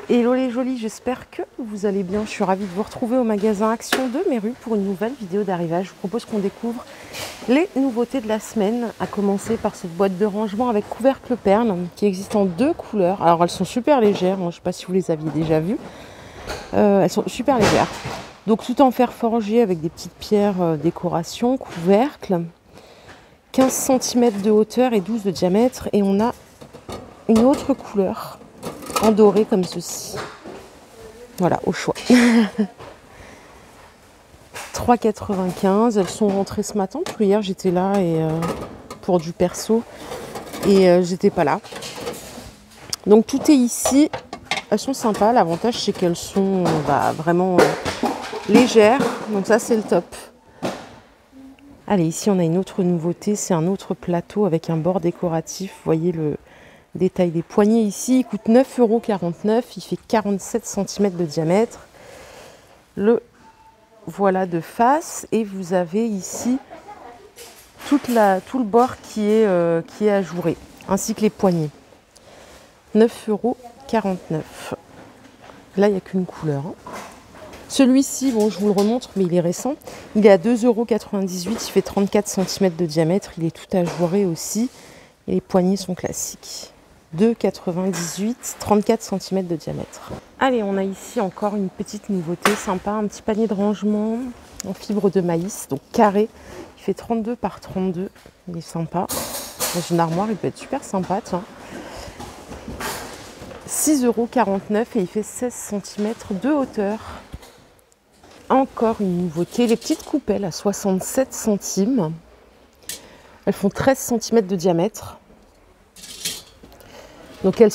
Hello les jolis, j'espère que vous allez bien. Je suis ravie de vous retrouver au magasin Action de Méru pour une nouvelle vidéo d'arrivage. Je vous propose qu'on découvre les nouveautés de la semaine, à commencer par cette boîte de rangement avec couvercle perle qui existe en 2 couleurs. Alors elles sont super légères, je ne sais pas si vous les aviez déjà vues. Elles sont super légères. Donc tout en fer forgé avec des petites pierres décoration, couvercle, 15 cm de hauteur et 12 de diamètre. Et on a une autre couleur en doré comme ceci. Voilà, au choix. 3,95. Elles sont rentrées ce matin, parce que hier j'étais là et pour du perso et j'étais pas là. Donc tout est ici. Elles sont sympas. L'avantage c'est qu'elles sont vraiment légères. Donc ça c'est le top. Allez, ici on a une autre nouveauté. C'est un autre plateau avec un bord décoratif. Vous voyez le détail des poignées ici. Il coûte 9,49 €. Il fait 47 cm de diamètre. Le voilà de face. Et vous avez ici tout le bord qui est ajouré, ainsi que les poignées. 9,49 €. Là, il n'y a qu'une couleur. Celui-ci, bon, je vous le remontre, mais il est récent. Il est à 2,98 €. Il fait 34 cm de diamètre. Il est tout ajouré aussi. Et les poignées sont classiques. 2,98 €, 34 cm de diamètre. Allez, on a ici encore une petite nouveauté sympa. Un petit panier de rangement en fibre de maïs, donc carré. Il fait 32 par 32. Il est sympa. Dans une armoire, il peut être super sympa, tiens. 6,49 € et il fait 16 cm de hauteur. Encore une nouveauté, les petites coupelles à 67 centimes. Elles font 13 cm de diamètre. Donc elles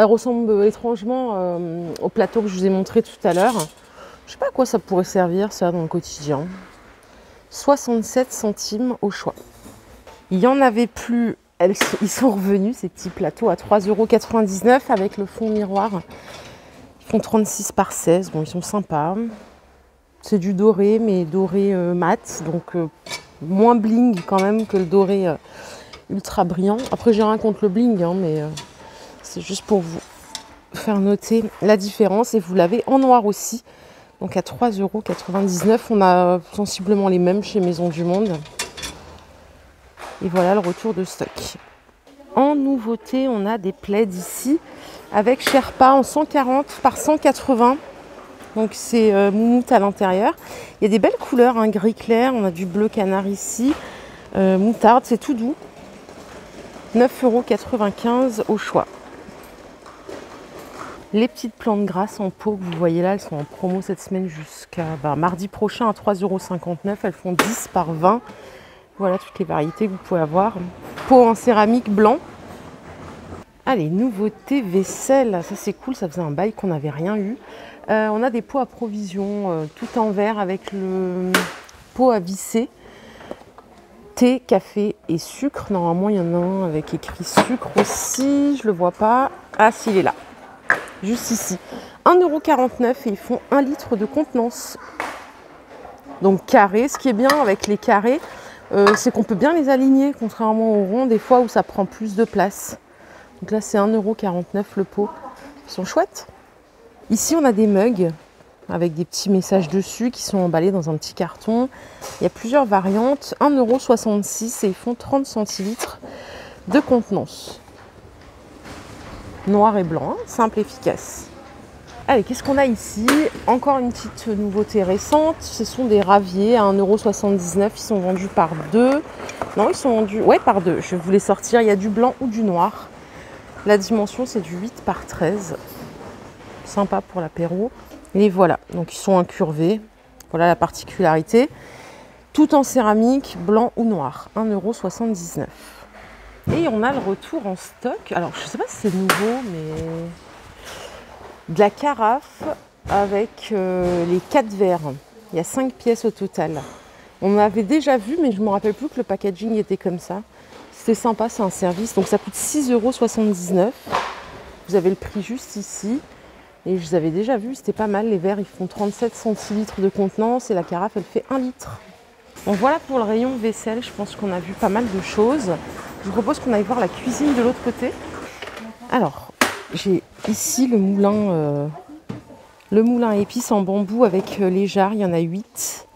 ressemblent étrangement au plateau que je vous ai montré tout à l'heure. Je sais pas à quoi ça pourrait servir ça dans le quotidien. 67 centimes au choix. Il n'y en avait plus. Ils sont revenus ces petits plateaux à 3,99 € avec le fond miroir. Ils font 36 par 16. Bon, ils sont sympas. C'est du doré, mais doré mat. Donc moins bling quand même que le doré ultra brillant. Après, j'ai rien contre le bling, mais c'est juste pour vous faire noter la différence. Et vous l'avez en noir aussi. Donc à 3,99 €. On a sensiblement les mêmes chez Maison du Monde. Et voilà le retour de stock. En nouveauté, on a des plaids ici avec Sherpa en 140 par 180. Donc c'est moumoute à l'intérieur. Il y a des belles couleurs, hein, gris clair. On a du bleu canard ici. Moutarde, c'est tout doux. 9,95 € au choix. Les petites plantes grasses en pot que vous voyez là, elles sont en promo cette semaine jusqu'à mardi prochain à 3,59 €. Elles font 10 par 20. Voilà toutes les variétés que vous pouvez avoir. Pot en céramique blanc. Allez, nouveauté vaisselle. Ça c'est cool, ça faisait un bail qu'on n'avait rien eu. On a des pots à provision tout en verre avec le pot à visser. Thé, café et sucre. Normalement, il y en a un avec écrit sucre aussi. Je le vois pas. Ah, s'il est là. Juste ici. 1,49 € et ils font 1 litre de contenance. Donc carré. Ce qui est bien avec les carrés, c'est qu'on peut bien les aligner, contrairement aux ronds, des fois où ça prend plus de place. Donc là, c'est 1,49 € le pot. Ils sont chouettes. Ici, on a des mugs avec des petits messages dessus qui sont emballés dans un petit carton. Il y a plusieurs variantes. 1,66 € et ils font 30 centilitres de contenance. Noir et blanc, hein, simple et efficace. Allez, qu'est-ce qu'on a ici? Encore une petite nouveauté récente. Ce sont des raviers à 1,79 €. Ils sont vendus par 2. Non, ils sont vendus par 2. Je vais vous les sortir. Il y a du blanc ou du noir. La dimension, c'est du 8 par 13. Sympa pour l'apéro. Et voilà, donc ils sont incurvés. Voilà la particularité. Tout en céramique, blanc ou noir. 1,79 €. Et on a le retour en stock. Alors, je ne sais pas si c'est nouveau, mais de la carafe avec les 4 verres. Il y a 5 pièces au total. On avait déjà vu, mais je ne me rappelle plus que le packaging était comme ça. C'était sympa, c'est un service. Donc ça coûte 6,79 €. Vous avez le prix juste ici. Et je les avais déjà vus, c'était pas mal. Les verres, ils font 37 centilitres de contenance et la carafe, elle fait 1 litre. Donc voilà pour le rayon vaisselle. Je pense qu'on a vu pas mal de choses. Je vous propose qu'on aille voir la cuisine de l'autre côté. Alors, J'ai ici le moulin à épices en bambou avec les jarres. Il y en a 8.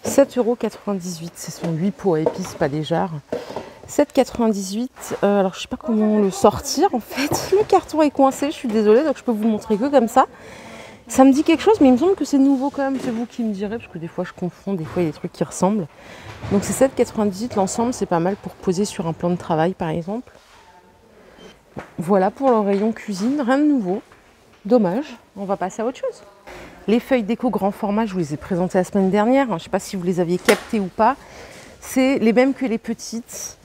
7,98 €. Ce sont 8 pots à épices, pas des jarres. 7,98 €. Alors, je sais pas comment le sortir en fait. Le carton est coincé, je suis désolée, donc je peux vous montrer que comme ça. Ça me dit quelque chose, mais il me semble que c'est nouveau quand même. C'est vous qui me direz, parce que des fois je confonds, des fois il y a des trucs qui ressemblent. Donc c'est 7,98 € l'ensemble, c'est pas mal pour poser sur un plan de travail par exemple. Voilà pour le rayon cuisine, rien de nouveau. Dommage, on va passer à autre chose. Les feuilles déco grand format, je vous les ai présentées la semaine dernière. Je ne sais pas si vous les aviez captées ou pas. C'est les mêmes que les petites.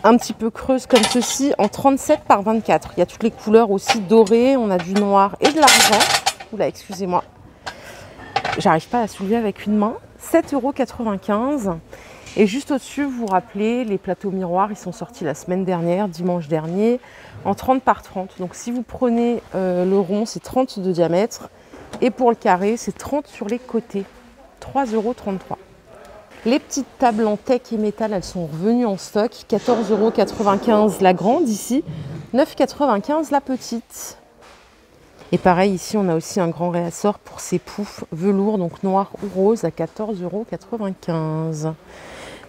Un petit peu creuses comme ceci, en 37 par 24. Il y a toutes les couleurs aussi dorées. On a du noir et de l'argent. Oula, excusez-moi. J'arrive pas à la soulever avec une main. 7,95 €. Et juste au-dessus, vous vous rappelez, les plateaux miroirs, ils sont sortis la semaine dernière, dimanche dernier, en 30 par 30. Donc si vous prenez le rond, c'est 30 de diamètre. Et pour le carré, c'est 30 sur les côtés. 3,33 €. Les petites tables en teck et métal, elles sont revenues en stock. 14,95 € la grande ici, 9,95 € la petite. Et pareil, ici, on a aussi un grand réassort pour ces poufs velours, donc noir ou rose, à 14,95 €.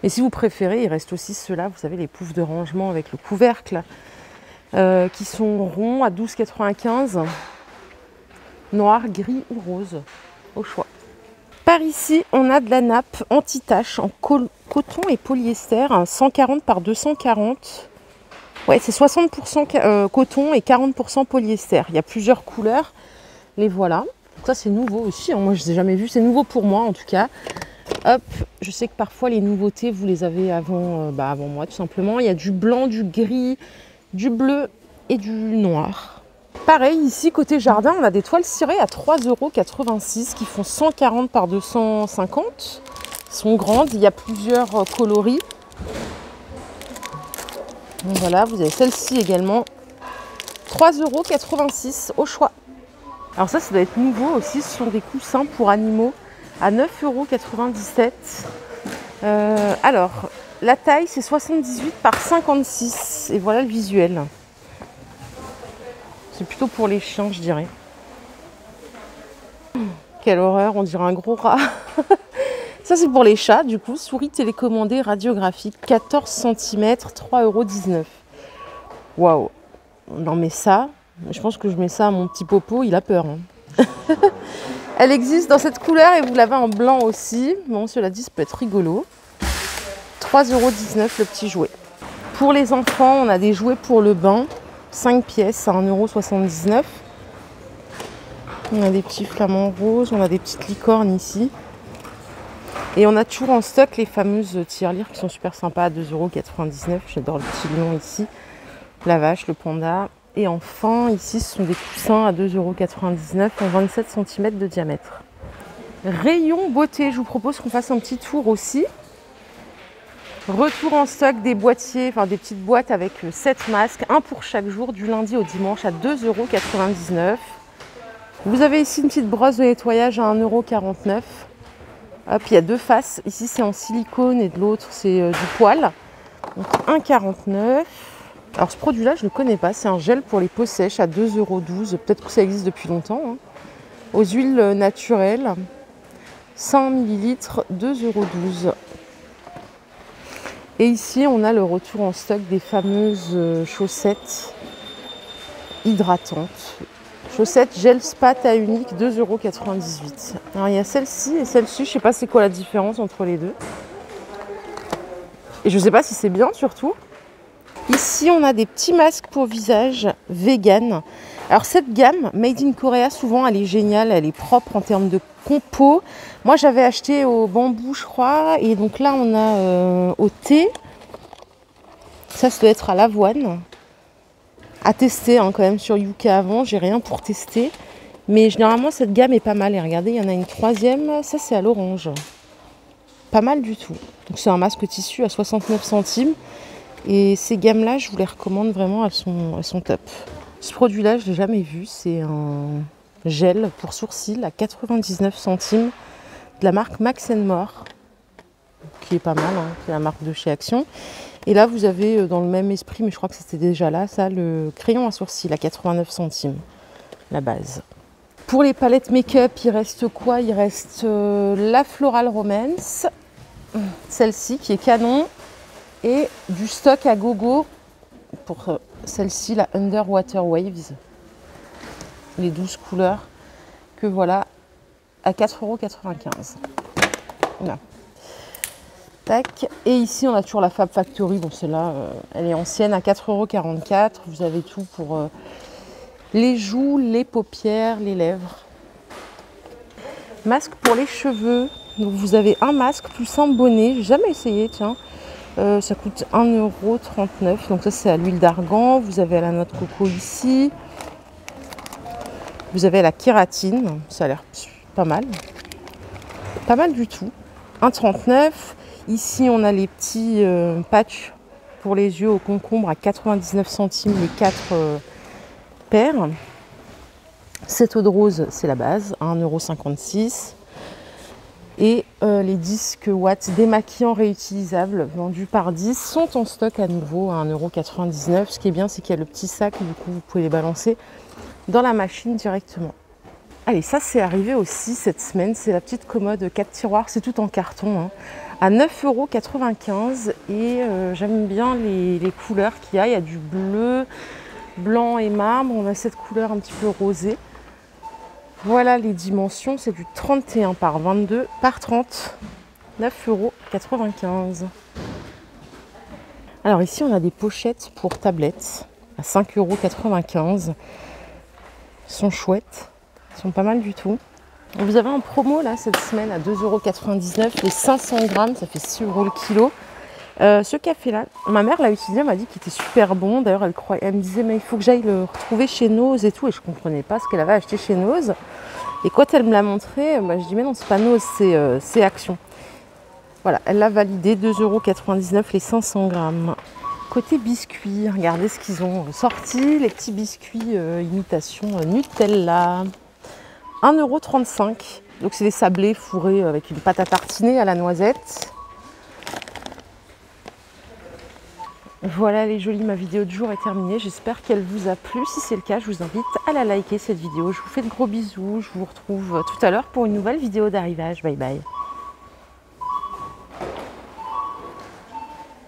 Mais si vous préférez, il reste aussi ceux-là, vous savez, les poufs de rangement avec le couvercle, qui sont ronds à 12,95 €. Noir, gris ou rose, au choix. Par ici, on a de la nappe anti-tache en coton et polyester, 140 par 240. Ouais, c'est 60% coton et 40% polyester. Il y a plusieurs couleurs, les voilà. Donc ça, c'est nouveau aussi, hein. Moi, je ne les ai jamais vus. C'est nouveau pour moi, en tout cas. Hop, je sais que parfois, les nouveautés, vous les avez avant moi, tout simplement. Il y a du blanc, du gris, du bleu et du noir. Pareil, ici, côté jardin, on a des toiles cirées à 3,86 € qui font 140 par 250. Elles sont grandes, il y a plusieurs coloris. Donc voilà, vous avez celle-ci également. 3,86 € au choix. Alors ça doit être nouveau aussi. Ce sont des coussins pour animaux à 9,97 €. Alors, la taille, c'est 78 par 56. Et voilà le visuel. C'est plutôt pour les chiens, je dirais. Quelle horreur, on dirait un gros rat. Ça, c'est pour les chats, du coup. Souris télécommandée radiographique, 14 cm, 3,19 €. Waouh. Non, mais ça, je pense que je mets ça à mon petit popo, il a peur. Hein. Elle existe dans cette couleur et vous l'avez en blanc aussi. Bon, cela dit, ça peut être rigolo. 3,19 € le petit jouet. Pour les enfants, on a des jouets pour le bain. 5 pièces à 1,79 €. On a des petits flamants roses, on a des petites licornes ici. Et on a toujours en stock les fameuses tirelires qui sont super sympas à 2,99 €. J'adore le petit lion ici. La vache, le panda. Et enfin, ici, ce sont des coussins à 2,99 € en 27 cm de diamètre. Rayon beauté, je vous propose qu'on fasse un petit tour aussi. Retour en stock des boîtiers, enfin des petites boîtes avec 7 masques, un pour chaque jour, du lundi au dimanche à 2,99 €. Vous avez ici une petite brosse de nettoyage à 1,49 €. Hop, il y a deux faces. Ici, c'est en silicone et de l'autre, c'est du poil. Donc 1,49 €. Alors ce produit-là, je ne le connais pas. C'est un gel pour les peaux sèches à 2,12 €. Peut-être que ça existe depuis longtemps. Hein. Aux huiles naturelles, 100 ml, 2,12 €. Et ici, on a le retour en stock des fameuses chaussettes hydratantes. Chaussettes gel spa taille unique, 2,98 €. Alors il y a celle-ci et celle-ci, je ne sais pas c'est quoi la différence entre les deux. Et je ne sais pas si c'est bien surtout. Ici, on a des petits masques pour visage vegan. Alors cette gamme, Made in Korea, souvent elle est géniale, elle est propre en termes de compo. Moi j'avais acheté au bambou, je crois, et donc là on a au thé. Ça doit être à l'avoine. À tester hein, quand même sur Yuka avant, j'ai rien pour tester. Mais généralement cette gamme est pas mal. Et regardez, il y en a une troisième, ça c'est à l'orange. Pas mal du tout. Donc c'est un masque tissu à 69 centimes. Et ces gammes-là, je vous les recommande vraiment, elles sont top. Ce produit-là, je ne l'ai jamais vu. C'est un gel pour sourcils à 99 centimes de la marque Max & More. qui est pas mal, hein, c'est la marque de chez Action. Et là, vous avez dans le même esprit, mais je crois que c'était déjà là, ça, le crayon à sourcils à 89 centimes, la base. Pour les palettes make-up, il reste quoi? Il reste la Floral Romance, celle-ci qui est canon, et du stock à gogo pour celle-ci, la Underwater Waves. Les 12 couleurs que voilà à 4,95 €. Voilà. Tac. Et ici, on a toujours la Fab Factory. Bon, celle-là, elle est ancienne, à 4,44 €. Vous avez tout pour les joues, les paupières, les lèvres. Masque pour les cheveux. Donc, vous avez un masque plus un bonnet. J'ai jamais essayé, tiens. Ça coûte 1,39 €. Donc, ça, c'est à l'huile d'argan. Vous avez la noix de coco ici. Vous avez la kératine. Ça a l'air pas mal. Pas mal du tout. 1,39 €. Ici, on a les petits patchs pour les yeux au concombre à 99 centimes les 4 paires. Cette eau de rose, c'est la base, à 1,56 €. Et les disques Watts démaquillants réutilisables vendus par 10 sont en stock à nouveau à 1,99 €. Ce qui est bien, c'est qu'il y a le petit sac, du coup, vous pouvez les balancer dans la machine directement. Allez, ça c'est arrivé aussi cette semaine, c'est la petite commode 4 tiroirs, c'est tout en carton, hein, à 9,95 € et j'aime bien les couleurs qu'il y a. Il y a du bleu, blanc et marbre, on a cette couleur un petit peu rosée. Voilà les dimensions, c'est du 31 par 22 par 30, 9,95 €. Alors ici on a des pochettes pour tablettes à 5,95 €, elles sont chouettes. Ils sont pas mal du tout. Vous avez en promo là cette semaine à 2,99 € les 500 grammes, ça fait 6 € le kilo. Ce café là, ma mère l'a utilisé, elle m'a dit qu'il était super bon. D'ailleurs elle me disait mais il faut que j'aille le retrouver chez Nose et tout, et je comprenais pas ce qu'elle avait acheté chez Nose. Et quand elle me l'a montré, je dis mais non, c'est pas Nose, c'est Action. Voilà, elle l'a validé, 2,99 € les 500 grammes. Côté biscuits, regardez ce qu'ils ont sorti, les petits biscuits imitation Nutella. 1,35 €. Donc c'est des sablés fourrés avec une pâte à tartiner à la noisette. Voilà les jolis, ma vidéo de jour est terminée. J'espère qu'elle vous a plu. Si c'est le cas, je vous invite à la liker cette vidéo. Je vous fais de gros bisous. Je vous retrouve tout à l'heure pour une nouvelle vidéo d'arrivage. Bye bye.